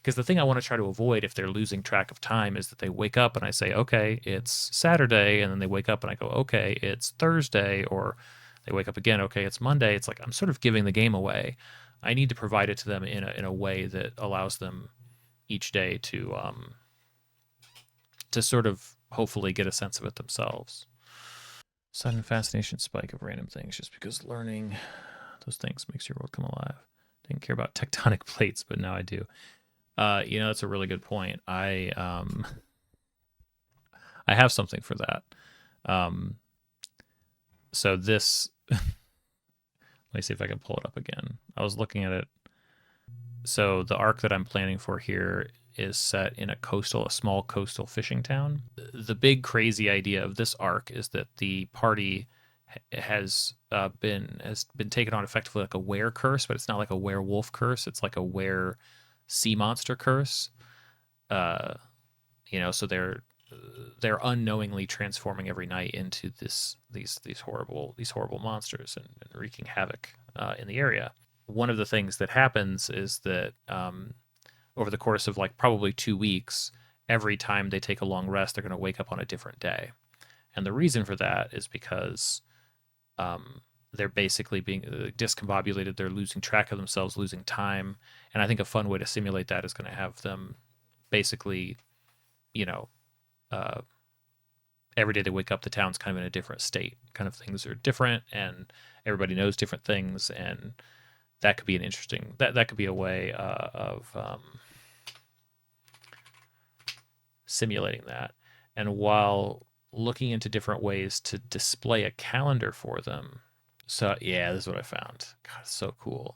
because the thing I want to try to avoid if they're losing track of time is that they wake up and I say, okay, it's Saturday, and then they wake up and I go, okay, it's Thursday, or they wake up again, okay, it's Monday. It's like I'm sort of giving the game away. I need to provide it to them in a way that allows them each day to sort of hopefully get a sense of it themselves. Sudden fascination spike of random things, just because learning those things makes your world come alive. Didn't care about tectonic plates, but now I do. That's a really good point. I have something for that. So this, let me see if I can pull it up again. I was looking at it. So the arc that I'm planning for here is set in a small coastal fishing town. The big crazy idea of this arc is that the party has been taken on effectively like a were curse, but it's not like a werewolf curse. It's like a were sea monster curse. So they're unknowingly transforming every night into these horrible monsters and wreaking havoc in the area. One of the things that happens is that over the course of like probably 2 weeks, every time they take a long rest, they're going to wake up on a different day. And the reason for that is because they're basically being discombobulated. They're losing track of themselves, losing time. And I think a fun way to simulate that is going to have them basically, every day they wake up, the town's kind of in a different state. Kind of things are different, and everybody knows different things, and that could be an interesting. That could be a way of simulating that. And while looking into different ways to display a calendar for them. So yeah, this is what I found. God, it's so cool.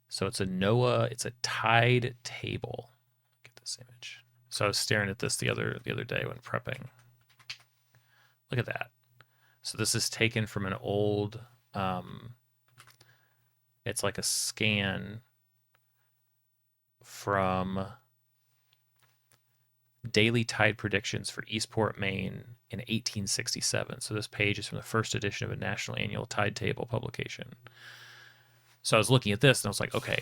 So it's a tide table. Get this image. So I was staring at this the other day when prepping. Look at that. So this is taken from an old it's like a scan from daily tide predictions for Eastport, Maine in 1867. So this page is from the first edition of a national annual tide table publication. So I was looking at this and I was like, okay,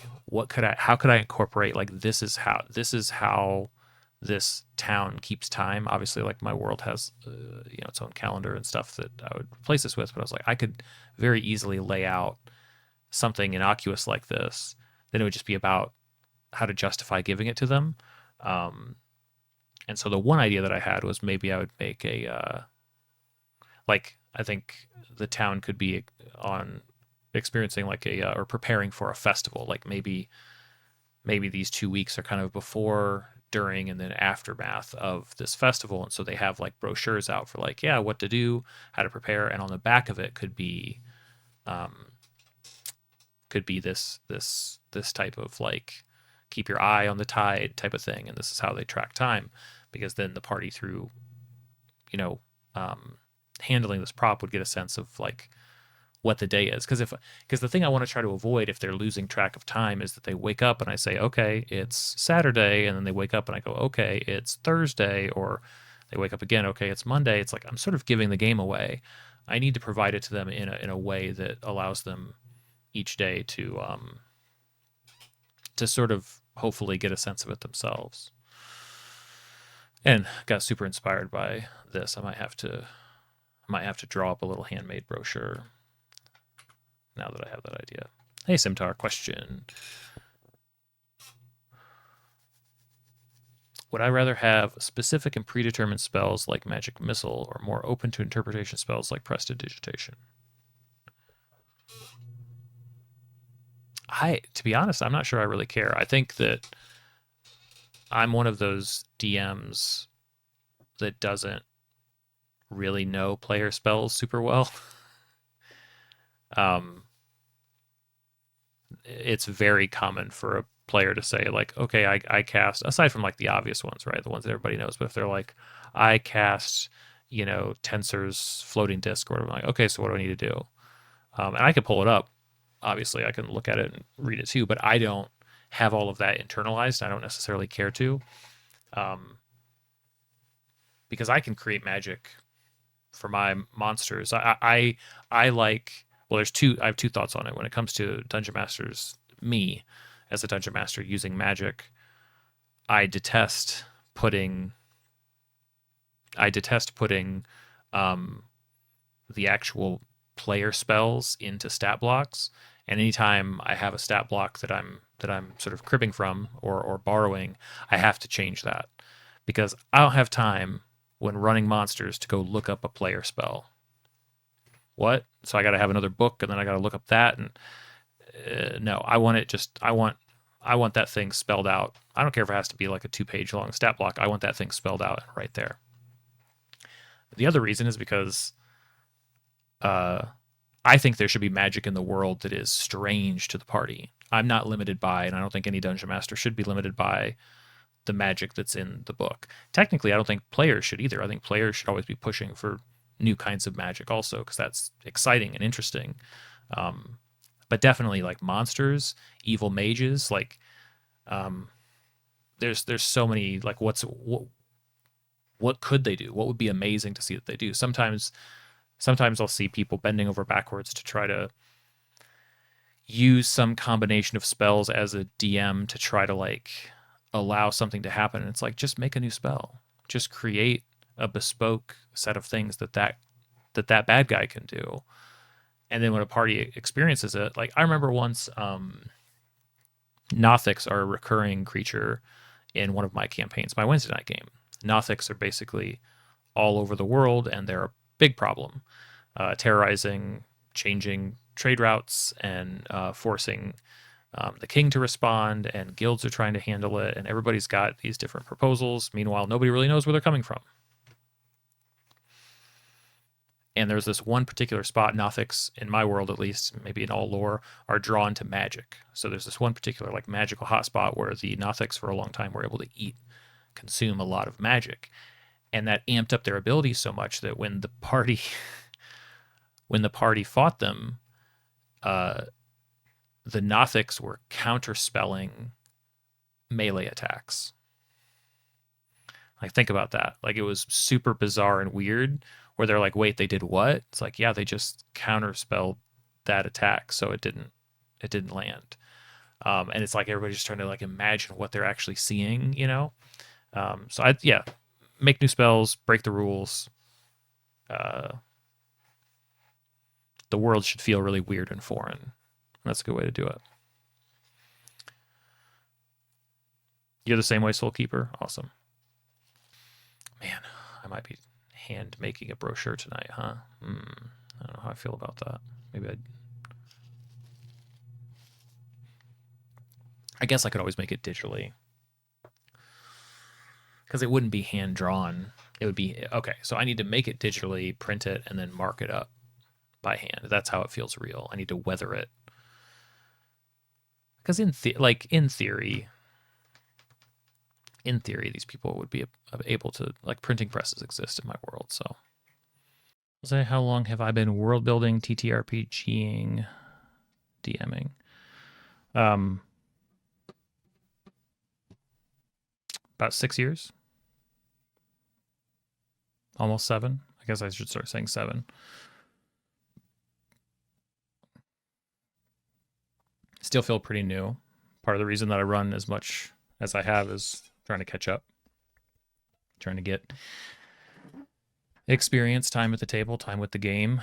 how could I incorporate like this is how this town keeps time. Obviously, like my world has its own calendar and stuff that I would replace this with, but I was like, I could very easily lay out something innocuous like this. Then it would just be about how to justify giving it to them. And so the one idea that I had was maybe I would make I think the town could be on experiencing like or preparing for a festival. Like maybe these 2 weeks are kind of before, during, and then aftermath of this festival. And so they have like brochures out for like, yeah, what to do, how to prepare. And on the back of it could be this type of like, keep your eye on the tide type of thing, and this is how they track time, because then the party through handling this prop would get a sense of like what the day is, because the thing I want to try to avoid if they're losing track of time is that they wake up and I say, okay, it's Saturday, and then they wake up and I go, okay, it's Thursday, or they wake up again, okay, it's Monday. It's like I'm sort of giving the game away. I need to provide it to them in a way that allows them each day to sort of hopefully get a sense of it themselves. And got super inspired by this. I might have to draw up a little handmade brochure now that I have that idea. Hey, Simtar, question. Would I rather have specific and predetermined spells like Magic Missile, or more open to interpretation spells like Prestidigitation? To be honest, I'm not sure I really care. I think that I'm one of those DMs that doesn't really know player spells super well. It's very common for a player to say like, okay, I cast, aside from like the obvious ones, right? The ones that everybody knows, but if they're like, I cast, Tensor's floating disk or whatever, I'm like, okay, so what do I need to do? And I can pull it up. Obviously, I can look at it and read it too, but I don't have all of that internalized. I don't necessarily care to, because I can create magic for my monsters. I like. Well, I have two thoughts on it when it comes to Dungeon Masters. Me, as a Dungeon Master using magic, I detest putting um, the actual player spells into stat blocks. And anytime I have a stat block that I'm sort of cribbing from or borrowing, I have to change that because I don't have time when running monsters to go look up a player spell. What? So I got to have another book, and then I got to look up that. And no, I want it just. I want that thing spelled out. I don't care if it has to be like a 2-page long stat block. I want that thing spelled out right there. The other reason is because I think there should be magic in the world that is strange to the party. I'm not limited by, and I don't think any dungeon master should be limited by the magic that's in the book. Technically, I don't think players should either. I think players should always be pushing for new kinds of magic also, because that's exciting and interesting. But definitely like monsters, evil mages, like there's so many, like what could they do? What would be amazing to see that they do? Sometimes I'll see people bending over backwards to try to use some combination of spells as a DM to try to like allow something to happen. And it's like, just make a new spell. Just create a bespoke set of things that bad guy can do. And then when a party experiences it, like I remember once, Nothics are a recurring creature in one of my campaigns, my Wednesday night game. Nothics are basically all over the world, and they're a big problem, terrorizing, changing trade routes, and forcing the king to respond, and guilds are trying to handle it, and everybody's got these different proposals. Meanwhile, nobody really knows where they're coming from. And there's this one particular spot, Nothics, in my world at least, maybe in all lore, are drawn to magic. So there's this one particular like magical hotspot where the Nothics for a long time were able to consume a lot of magic. And that amped up their abilities so much that when the party fought them, the Nothics were counterspelling melee attacks. Like, think about that. Like, it was super bizarre and weird where they're like, wait, they did what? It's like, yeah, they just counterspelled that attack, so it didn't land. And it's like everybody's just trying to like imagine what they're actually seeing, you know? So make new spells, break the rules. The world should feel really weird and foreign. That's a good way to do it. You're the same way, Soulkeeper? Awesome. Man, I might be hand making a brochure tonight, huh? I don't know how I feel about that. Maybe I guess I could always make it digitally, because it wouldn't be hand drawn. It would be, okay, so I need to make it digitally, print it, and then mark it up by hand. That's how it feels real. I need to weather it. Because in theory, these people would be able to, like, printing presses exist in my world. So, say, how long have I been world building, TTRPGing, DMing? About 6 years, almost 7. I guess I should start saying 7. Still feel pretty new. Part of the reason that I run as much as I have is trying to catch up, trying to get experience, time at the table, time with the game.